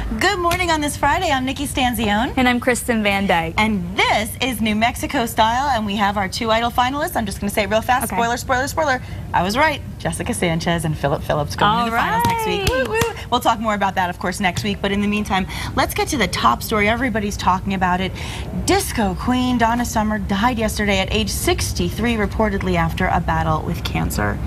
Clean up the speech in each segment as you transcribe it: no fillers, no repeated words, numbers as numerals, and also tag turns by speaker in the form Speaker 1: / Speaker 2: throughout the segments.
Speaker 1: Good morning on this Friday. I'm Nikki Stanzione.
Speaker 2: And I'm Kristen Van Dyke.
Speaker 1: And this is New Mexico Style, and we have our two Idol finalists. I'm just going to say it real fast. Okay. Spoiler, spoiler, spoiler. I was right. Jessica Sanchez and Philip Phillips going to the finals next week. Woo, woo. We'll talk more about that, of course, next week. But in the meantime, let's get to the top story. Everybody's talking about it. Disco queen Donna Summer died yesterday at age 63, reportedly after a battle with cancer.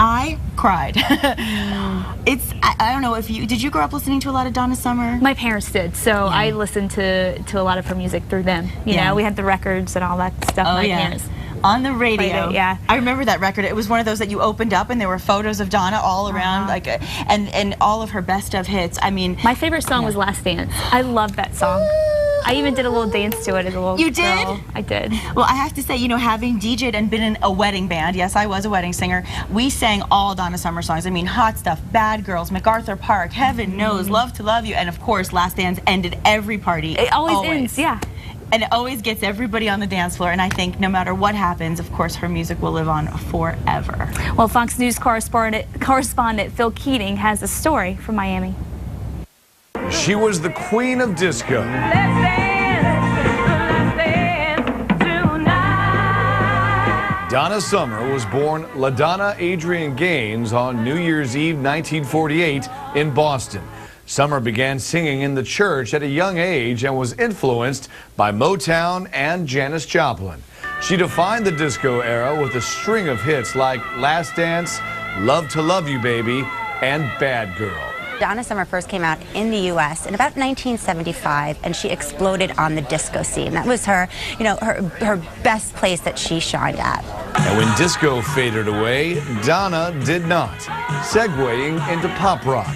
Speaker 1: I cried. I don't know if did you grow up listening to a lot of Donna Summer?
Speaker 2: My parents did, so yeah. I listened to a lot of her music through them. You know, we had the records and all that stuff.
Speaker 1: Oh,
Speaker 2: my parents
Speaker 1: on the radio.
Speaker 2: It, yeah.
Speaker 1: I remember that record. It was one of those that you opened up and there were photos of Donna all around, like, and all of her best of hits. I mean,
Speaker 2: my favorite song was Last Dance. I love that song. I even did a little dance to it as a little
Speaker 1: You did?
Speaker 2: girl. I did.
Speaker 1: Well, I have to say, you know, having DJ'd and been in a wedding band, yes, I was a wedding singer, we sang all Donna Summer songs. I mean, Hot Stuff, Bad Girls, MacArthur Park, Heaven Knows, Love to Love You, and of course, Last Dance ended every party.
Speaker 2: It always ends, yeah.
Speaker 1: And it always gets everybody on the dance floor, and I think no matter what happens, of course, her music will live on forever.
Speaker 2: Well, Fox News correspondent Phil Keating has a story from Miami.
Speaker 3: She was the queen of disco. Donna Summer was born LaDonna Adrienne Gaines on New Year's Eve 1948 in Boston. Summer began singing in the church at a young age and was influenced by Motown and Janis Joplin. She defined the disco era with a string of hits like Last Dance, Love to Love You Baby, and Bad Girl.
Speaker 4: Donna Summer first came out in the U.S. in about 1975, and she exploded on the disco scene. That was her, you know, her best place that she shined at.
Speaker 3: And when disco faded away, Donna did not, segueing into pop rock.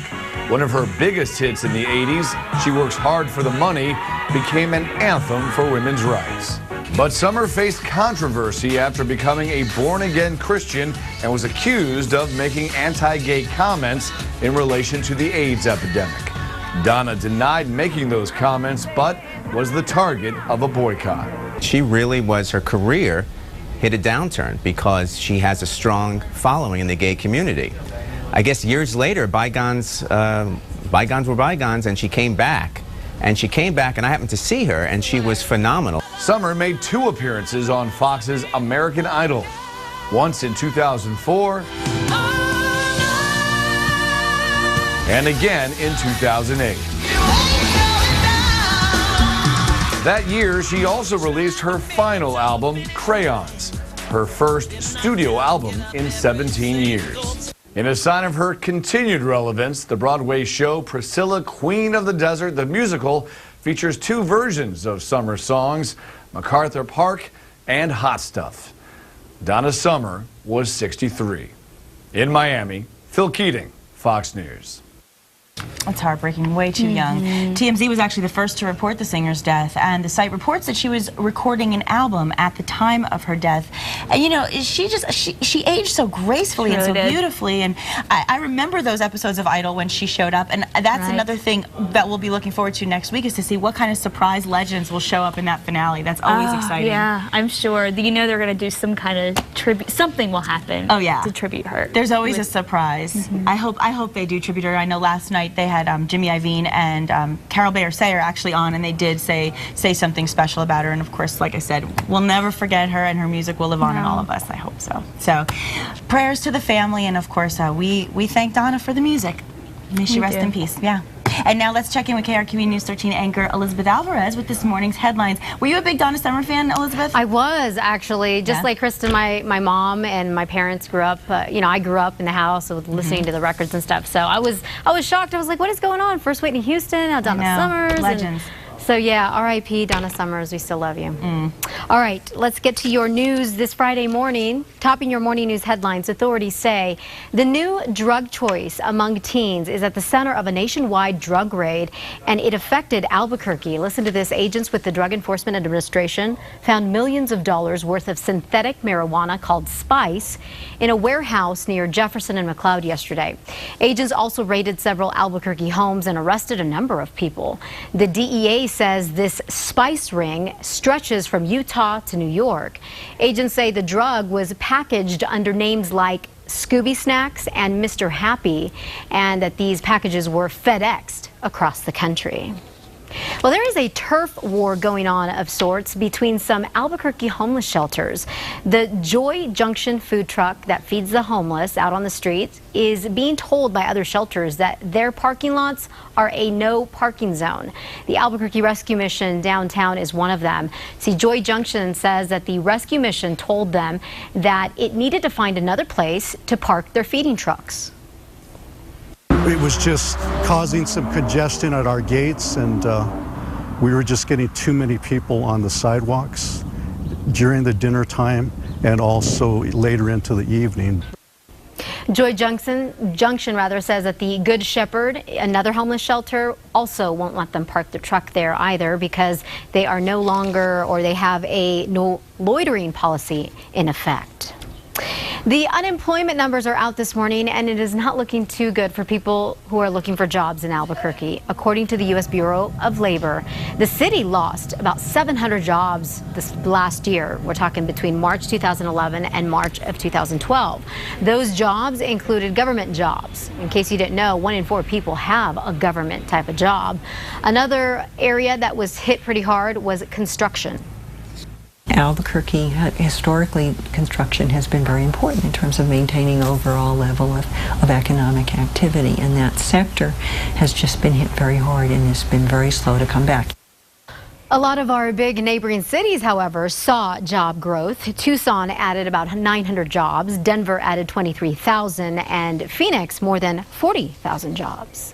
Speaker 3: One of her biggest hits in the 80s, She Works Hard for the Money, became an anthem for women's rights. But Summer faced controversy after becoming a born-again Christian and was accused of making anti-gay comments in relation to the AIDS epidemic. Donna denied making those comments, but was the target of a boycott.
Speaker 5: She really was, her career hit a downturn because she has a strong following in the gay community. I guess years later, bygones were bygones, and she came back. And she came back, and I happened to see her, and she was phenomenal.
Speaker 3: Summer made 2 appearances on Fox's American Idol, once in 2004 and again in 2008. That year, she also released her final album, Crayons, her first studio album in 17 years. In a sign of her continued relevance, the Broadway show Priscilla, Queen of the Desert, the musical, features 2 versions of Summer songs, MacArthur Park and Hot Stuff. Donna Summer was 63. In Miami, Phil Keating, Fox News.
Speaker 1: That's heartbreaking, way too young. TMZ was actually the first to report the singer's death, and the site reports that she was recording an album at the time of her death. And you know, she aged so gracefully and so beautifully, and I remember those episodes of Idol when she showed up, and that's another thing that we'll be looking forward to next week, is to see what kind of surprise legends will show up in that finale. That's always exciting.
Speaker 2: Yeah, I'm sure. You know they're going to do some kind of tribute, something will happen to tribute her.
Speaker 1: There's always a surprise. I hope they do tribute her. I know last night they had Jimmy Iovine and Carol Bayer Sayer actually on, and they did say something special about her. And of course, like I said, we'll never forget her, and her music will live on in all of us. I hope so. So, prayers to the family, and of course, we thank Donna for the music. May she rest in peace. Yeah. And now let's check in with KRQE News 13 anchor Elizabeth Alvarez with this morning's headlines. Were you a big Donna Summer fan, Elizabeth?
Speaker 6: I was, actually. Just like Kristen, my mom and my parents grew up, you know, I grew up in the house with listening to the records and stuff. So I was shocked. I was like, what is going on? First Whitney Houston, now Donna Summers.
Speaker 1: Legends.
Speaker 6: So yeah, R.I.P. Donna Summers, we still love you. All right, let's get to your news this Friday morning. Topping your morning news headlines, authorities say the new drug choice among teens is at the center of a nationwide drug raid, and it affected Albuquerque. Listen to this. Agents with the Drug Enforcement Administration found millions of dollars worth of synthetic marijuana called Spice in a warehouse near Jefferson and McLeod yesterday. Agents also raided several Albuquerque homes and arrested a number of people. The DEA says this spice ring stretches from Utah to New York. Agents say the drug was packaged under names like Scooby Snacks and Mr. Happy, and that these packages were FedExed across the country. Well, there is a turf war going on of sorts between some Albuquerque homeless shelters. The Joy Junction food truck that feeds the homeless out on the streets is being told by other shelters that their parking lots are a no parking zone. The Albuquerque Rescue Mission downtown is one of them. See, Joy Junction says that the rescue mission told them that it needed to find another place to park their feeding trucks.
Speaker 7: It was just causing some congestion at our gates, and we were just getting too many people on the sidewalks during the dinner time and also later into the evening.
Speaker 6: Joy Junction says that the Good Shepherd, another homeless shelter, also won't let them park their truck there either because they are no longer, or they have a no loitering policy in effect. The unemployment numbers are out this morning, and it is not looking too good for people who are looking for jobs in Albuquerque. According to the U.S. Bureau of Labor, the city lost about 700 jobs this last year. We're talking between March 2011 and March of 2012. Those jobs included government jobs. In case you didn't know, 1 in 4 people have a government type of job. Another area that was hit pretty hard was construction.
Speaker 8: Albuquerque, historically, construction has been very important in terms of maintaining overall level of economic activity, and that sector has just been hit very hard and has been very slow to come back.
Speaker 6: A lot of our big neighboring cities, however, saw job growth. Tucson added about 900 jobs, Denver added 23,000, and Phoenix more than 40,000 jobs.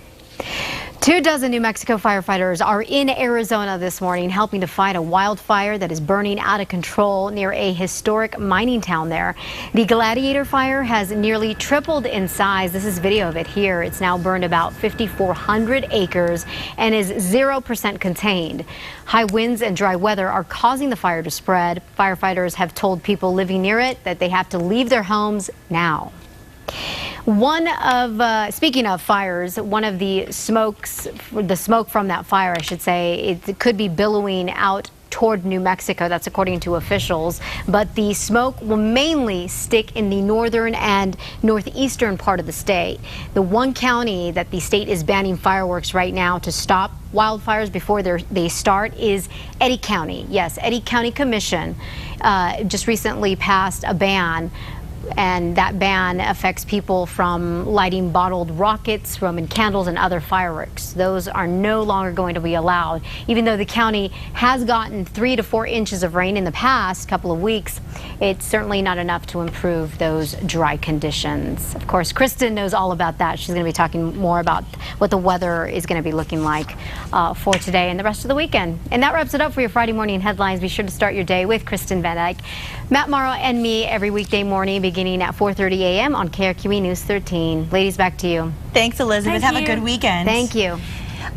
Speaker 6: 24 New Mexico firefighters are in Arizona this morning helping to fight a wildfire that is burning out of control near a historic mining town there. The Gladiator fire has nearly tripled in size. This is video of it here. It's now burned about 5,400 acres and is 0% contained. High winds and dry weather are causing the fire to spread. Firefighters have told people living near it that they have to leave their homes now. Speaking of fires, one of the smoke from that fire, I should say, it could be billowing out toward New Mexico. That's according to officials. But the smoke will mainly stick in the northern and northeastern part of the state. The one county that the state is banning fireworks right now to stop wildfires before they start is Eddy County. Yes, Eddy County Commission just recently passed a ban. And that ban affects people from lighting bottled rockets, Roman candles, and other fireworks. Those are no longer going to be allowed. Even though the county has gotten 3 to 4 inches of rain in the past couple of weeks, it's certainly not enough to improve those dry conditions. Of course, Kristen knows all about that. She's going to be talking more about what the weather is going to be looking like for today and the rest of the weekend. And that wraps it up for your Friday morning headlines. Be sure to start your day with Kristen Van Dyke, Matt Morrow, and me every weekday morning beginning at 4:30 a.m. on KRQE News 13. Ladies, back to you.
Speaker 1: Thanks, Elizabeth. Have a good weekend.
Speaker 6: Thank you.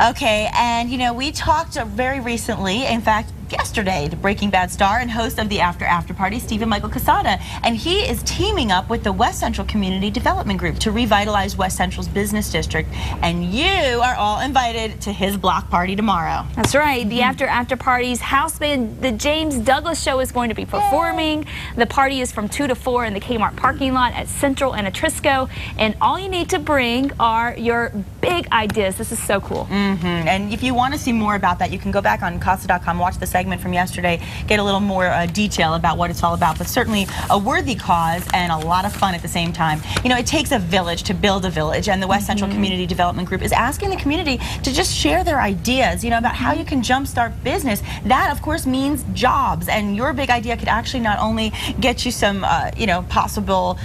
Speaker 1: Okay, and you know, we talked very recently, in fact, yesterday, to Breaking Bad star and host of the After Party, Stephen Michael Quesada, and he is teaming up with the West Central Community Development Group to revitalize West Central's business district, and you are all invited to his block party tomorrow.
Speaker 2: That's right. The After Party's house band, the James Douglas Show, is going to be performing. The party is from 2 to 4 in the Kmart parking lot at Central and Atrisco, and all you need to bring are your big ideas. This is so cool.
Speaker 1: And if you want to see more about that, you can go back on Casa.com, watch the segment from yesterday, get a little more detail about what it's all about. But certainly a worthy cause and a lot of fun at the same time. You know, it takes a village to build a village, and the West Central Community Development Group is asking the community to just share their ideas, you know, about how you can jumpstart business. That, of course, means jobs, and your big idea could actually not only get you some, you know, possible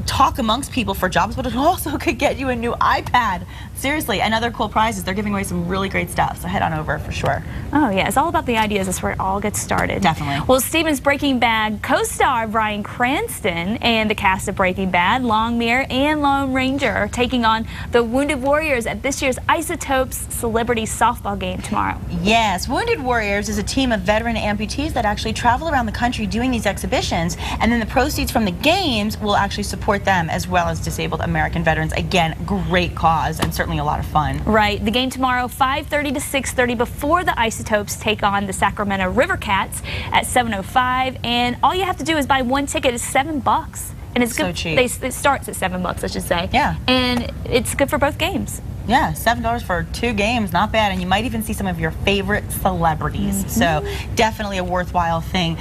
Speaker 1: talk amongst people for jobs, but it also could get you a new iPad. Seriously, and other cool prizes. They're giving away some really great stuff, so head on over for sure.
Speaker 2: Oh yeah, it's all about the ideas. That's where it all gets started.
Speaker 1: Definitely.
Speaker 2: Well, Stephen's Breaking Bad co-star Bryan Cranston and the cast of Breaking Bad, Longmire and Lone Ranger, are taking on the Wounded Warriors at this year's Isotopes Celebrity Softball game tomorrow.
Speaker 1: Yes, Wounded Warriors is a team of veteran amputees that actually travel around the country doing these exhibitions, and then the proceeds from the games will actually support them as well as disabled American veterans. Again, great cause and certainly a lot of fun.
Speaker 2: Right. The game tomorrow, 5:30 to 6:30, before the Isotopes take on the Sacramento River Cats at 7:05. And all you have to do is buy one ticket. It's $7. and it's
Speaker 1: So
Speaker 2: good.
Speaker 1: cheap.
Speaker 2: It starts at $7, I should say.
Speaker 1: Yeah.
Speaker 2: And it's good for both games.
Speaker 1: Yeah, $7 for 2 games, not bad. And you might even see some of your favorite celebrities. So definitely a worthwhile thing.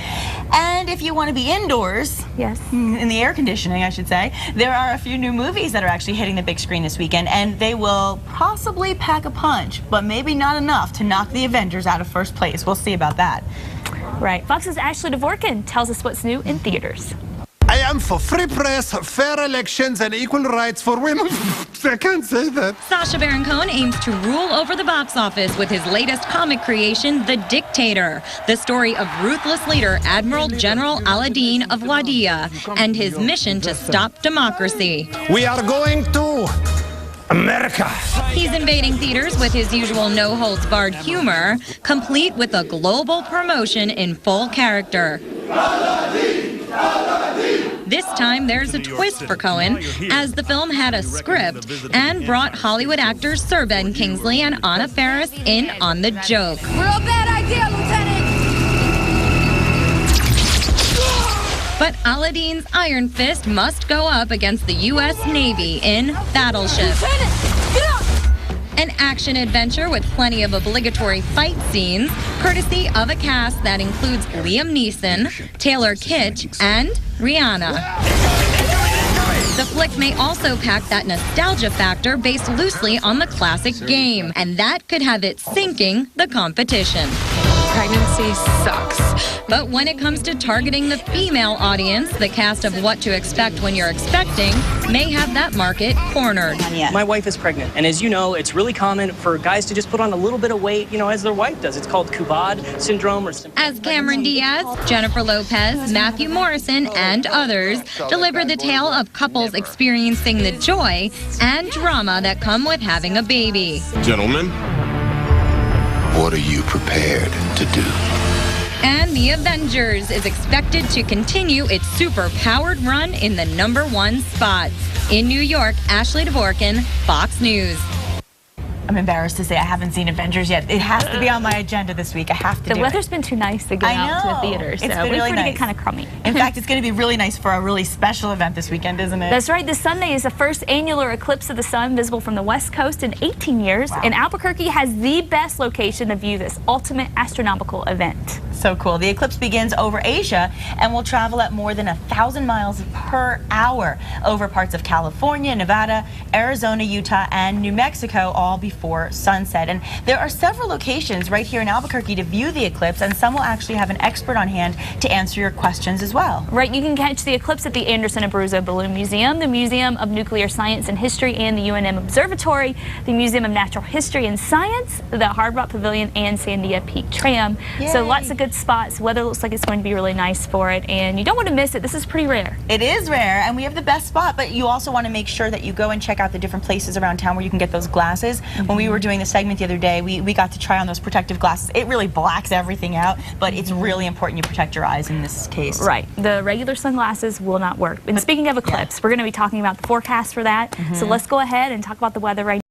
Speaker 1: And if you want to be indoors,
Speaker 2: Yes.
Speaker 1: in the air conditioning, I should say, there are a few new movies that are actually hitting the big screen this weekend, and they will possibly pack a punch, but maybe not enough to knock the Avengers out of first place. We'll see about that.
Speaker 2: Right. Fox's Ashley Dvorkin tells us what's new in theaters.
Speaker 9: I am for free press, fair elections, and equal rights for women. I can't say that.
Speaker 10: Sacha Baron Cohen aims to rule over the box office with his latest comic creation, The Dictator, the story of ruthless leader Admiral General Aladdin of Wadia and his mission to stop democracy.
Speaker 9: We are going to America.
Speaker 10: He's invading theaters with his usual no-holds-barred humor, complete with a global promotion in full character. This time, there's a twist for Cohen, as the film had a script and brought Hollywood actors Sir Ben Kingsley and Anna Faris in on the joke.
Speaker 11: Real bad idea, Lieutenant!
Speaker 10: But Aladdin's iron fist must go up against the U.S. Navy in Battleship.
Speaker 11: Lieutenant, get up!
Speaker 10: An action-adventure with plenty of obligatory fight scenes, courtesy of a cast that includes Liam Neeson, Taylor Kitsch, and Rihanna. The flick may also pack that nostalgia factor based loosely on the classic game, and that could have it sinking the competition.
Speaker 11: Pregnancy sucks.
Speaker 10: But when it comes to targeting the female audience, the cast of What to Expect When You're Expecting may have that market cornered.
Speaker 12: My wife is pregnant, and as you know, it's really common for guys to just put on a little bit of weight, as their wife does. It's called Kubad syndrome or something.
Speaker 10: As Cameron Diaz, Jennifer Lopez, Matthew Morrison, and others deliver the tale of couples experiencing the joy and drama that come with having a baby.
Speaker 9: Gentlemen, what are you prepared to do?
Speaker 10: And The Avengers is expected to continue its super-powered run in the #1 spot. In New York, Ashley Dvorkin, Fox News.
Speaker 1: I'm embarrassed to say I haven't seen Avengers yet. It has to be on my agenda this week. I have to do it.
Speaker 2: The weather's been too nice to get out to the theater, so
Speaker 1: It's been
Speaker 2: we're
Speaker 1: really
Speaker 2: going to
Speaker 1: nice.
Speaker 2: get kind of crummy.
Speaker 1: In fact, it's going to be really nice for a really special event this weekend, isn't it?
Speaker 2: That's right. This Sunday is the first annular eclipse of the sun visible from the west coast in 18 years.
Speaker 1: Wow.
Speaker 2: And Albuquerque has the best location to view this ultimate astronomical event.
Speaker 1: So cool. The eclipse begins over Asia and will travel at more than 1,000 miles per hour over parts of California, Nevada, Arizona, Utah, and New Mexico, all before sunset. And there are several locations right here in Albuquerque to view the eclipse, and some will actually have an expert on hand to answer your questions as well.
Speaker 2: Right, you can catch the eclipse at the Anderson and Abruzzo Balloon Museum, the Museum of Nuclear Science and History, and the UNM Observatory, the Museum of Natural History and Science, the Hard Rock Pavilion, and Sandia Peak Tram.
Speaker 1: Yay.
Speaker 2: So lots of good spots. Weather looks like it's going to be really nice for it, and you don't want to miss it. This is pretty rare.
Speaker 1: It is rare, and we have the best spot, but you also want to make sure that you go and check out the different places around town where you can get those glasses. When we were doing the segment the other day, we got to try on those protective glasses. It really blacks everything out, but it's really important you protect your eyes in this case.
Speaker 2: Right. The regular sunglasses will not work. And speaking of eclipse, we're going to be talking about the forecast for that. So let's go ahead and talk about the weather right now.